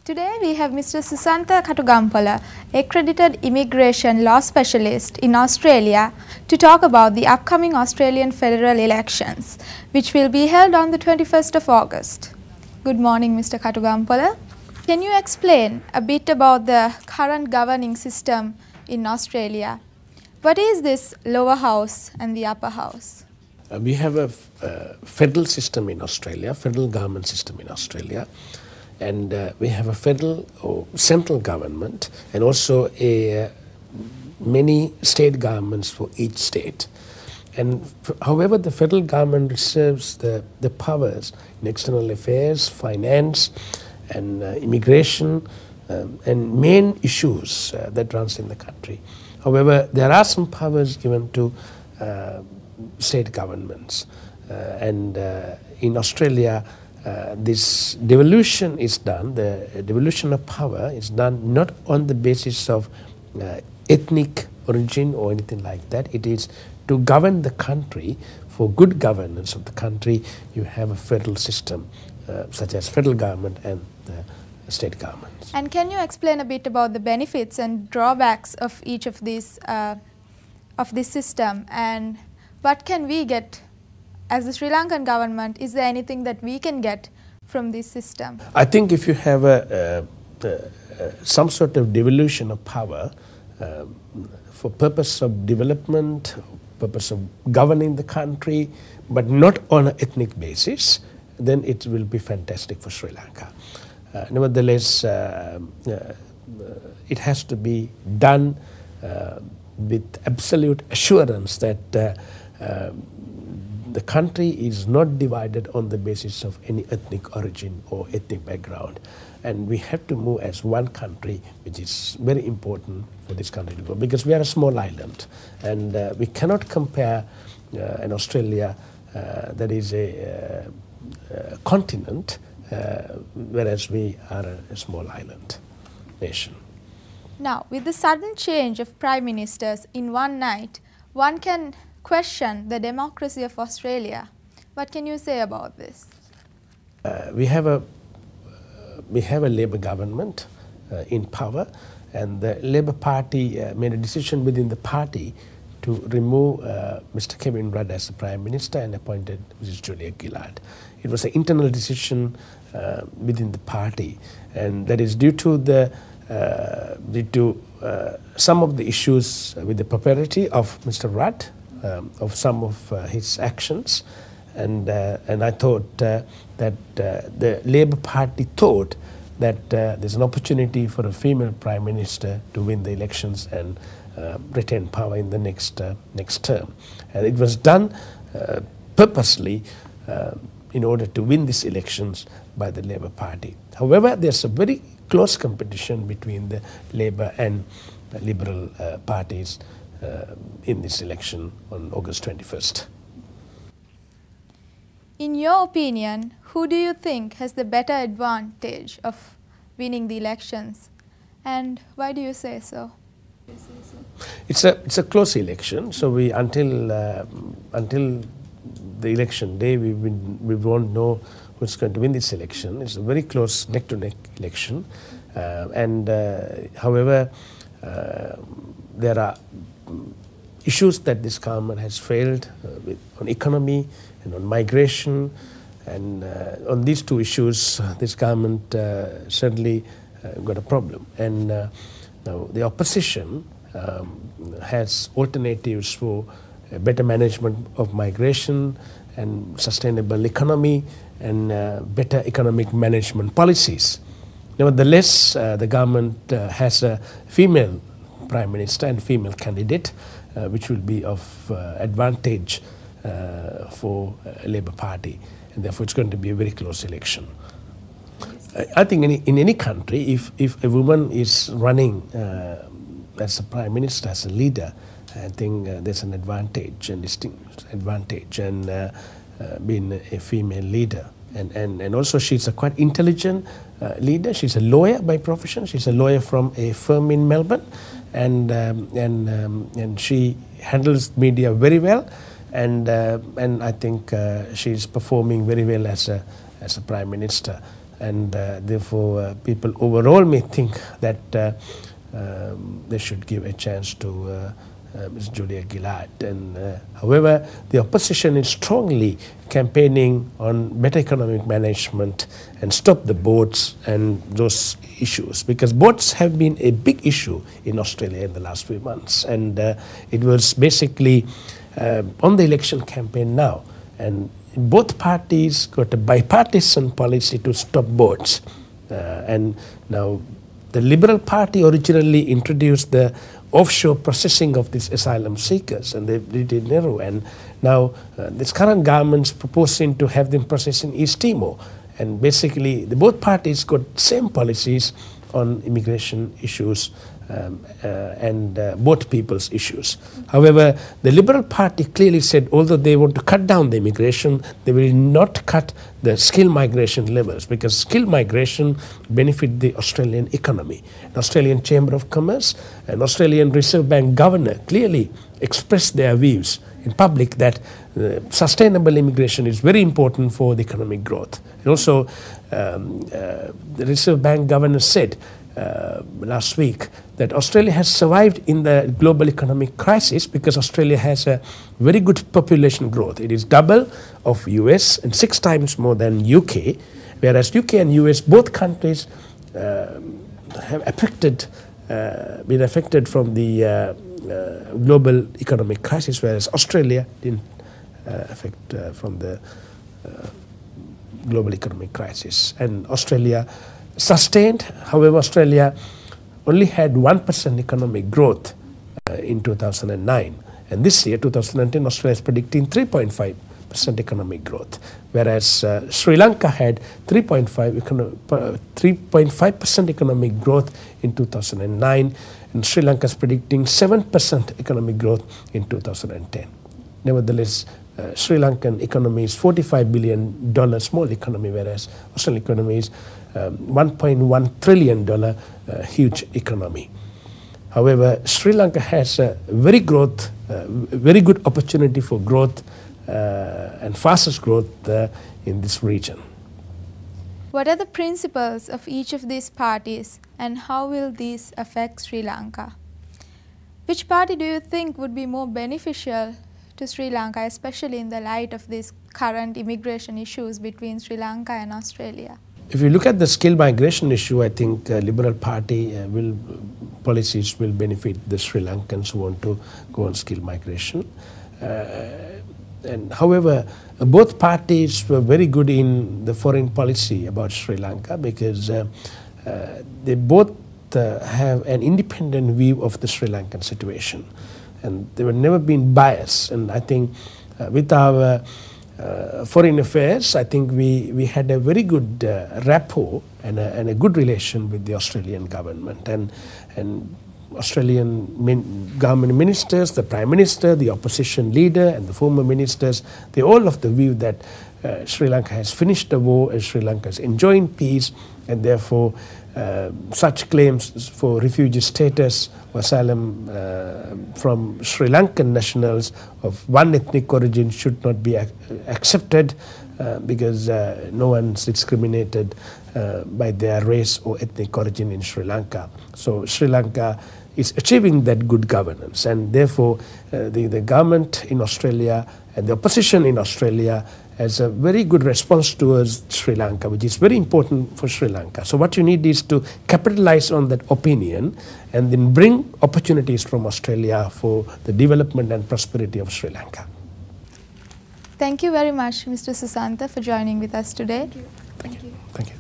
Today we have Mr. Susantha Katugampola, Accredited Immigration Law Specialist in Australia, to talk about the upcoming Australian federal elections, which will be held on the 21st of August. Good morning, Mr. Katugampola. Can you explain a bit about the current governing system in Australia? What is this lower house and the upper house? We have a federal system in Australia, federal government system in Australia, and we have a federal or central government and also many state governments for each state. And however, the federal government reserves the powers in external affairs, finance, and immigration, and main issues that runs in the country. However, there are some powers given to state governments, and in Australia, this devolution is done, the devolution of power is done not on the basis of ethnic origin or anything like that. It is to govern the country. For good governance of the country, you have a federal system, such as federal government and the state governments. And can you explain a bit about the benefits and drawbacks of each of these of this system, and what can we get as the Sri Lankan government? Is there anything that we can get from this system? I think if you have some sort of devolution of power for purpose of development, purpose of governing the country, but not on an ethnic basis, then it will be fantastic for Sri Lanka. Nevertheless, it has to be done with absolute assurance that the country is not divided on the basis of any ethnic origin or ethnic background. And we have to move as one country, which is very important for this country to grow, because we are a small island, and we cannot compare an Australia that is a continent, whereas we are a small island nation. Now, with the sudden change of prime ministers in one night, one can question the democracy of Australia. What can you say about this? We have a Labour government in power, and the Labour Party made a decision within the party to remove Mr. Kevin Rudd as the Prime Minister and appointed Mrs. Julia Gillard. It was an internal decision within the party, and that is due to some of the issues with the propriety of Mr. Rudd, of some of his actions, and I thought that the Labour Party thought that there's an opportunity for a female Prime Minister to win the elections and retain power in the next term, and it was done purposely in order to win these elections by the Labour Party. However, there's a very close competition between the Labour and Liberal parties in this election on August 21st. In your opinion, who do you think has the better advantage of winning the elections, and why do you say so? It's a close election, so we until the election day we won't know who's going to win this election. It's a very close neck-to-neck election, however, there are issues that this government has failed on economy and on migration, and on these two issues this government certainly got a problem. And now the opposition has alternatives for better management of migration and sustainable economy and better economic management policies. Nevertheless, the government has a female Prime Minister and female candidate, which will be of advantage for Labour Party, and therefore it's going to be a very close election. I think in any country, if a woman is running as a Prime Minister, as a leader, I think there's an advantage, and distinct advantage, and being a female leader. And also she's a quite intelligent leader. She's a lawyer by profession. She's a lawyer from a firm in Melbourne, and she handles media very well, and I think she's performing very well as a Prime Minister. and therefore people overall may think that they should give a chance to Ms. Julia Gillard. And however, the opposition is strongly campaigning on better economic management and stop the boats and those issues, because boats have been a big issue in Australia in the last few months, and it was basically on the election campaign now, and both parties got a bipartisan policy to stop boats, and now the Liberal Party originally introduced the offshore processing of these asylum seekers, and they did it in Nauru, and now this current government's proposing to have them processed in East Timor, and basically both parties got same policies on immigration issues and both people's issues. However, the Liberal Party clearly said although they want to cut down the immigration, they will not cut the skill migration levels, because skill migration benefit the Australian economy. The Australian Chamber of Commerce and Australian Reserve Bank Governor clearly expressed their views in public that sustainable immigration is very important for the economic growth. And also the Reserve Bank Governor said last week that Australia has survived in the global economic crisis because Australia has a very good population growth. It is double of US and 6 times more than UK, whereas UK and US, both countries have been affected from the global economic crisis, whereas Australia didn't affect from the global economic crisis. And Australia sustained, however, Australia only had 1% economic growth in 2009. And this year, 2019, Australia is predicting 3.5% economic growth, whereas Sri Lanka had 3.5% economic growth in 2009, and Sri Lanka is predicting 7% economic growth in 2010. Nevertheless, Sri Lankan economy is $45 billion small economy, whereas Australian economy is $1.1 trillion huge economy. However, Sri Lanka has a very good opportunity for growth and fastest growth in this region. What are the principles of each of these parties, and how will these affect Sri Lanka? Which party do you think would be more beneficial to Sri Lanka, especially in the light of these current immigration issues between Sri Lanka and Australia? If you look at the skill migration issue, I think Liberal Party policies will benefit the Sri Lankans who want to go on skill migration. And however, both parties were very good in the foreign policy about Sri Lanka, because they both have an independent view of the Sri Lankan situation, and they were never been biased. And I think with our foreign affairs, I think we had a very good rapport and a good relation with the Australian government, and Australian government ministers, the Prime Minister, the opposition leader and the former ministers, they all of the view that Sri Lanka has finished the war and Sri Lanka is enjoying peace, and therefore such claims for refugee status or asylum from Sri Lankan nationals of one ethnic origin should not be accepted, because no one's discriminated by their race or ethnic origin in Sri Lanka. So Sri Lanka is achieving that good governance, and therefore the government in Australia and the opposition in Australia has a very good response towards Sri Lanka, which is very important for Sri Lanka. So what you need is to capitalize on that opinion and then bring opportunities from Australia for the development and prosperity of Sri Lanka. Thank you very much, Mr. Susantha, for joining with us today. Thank you. Thank you.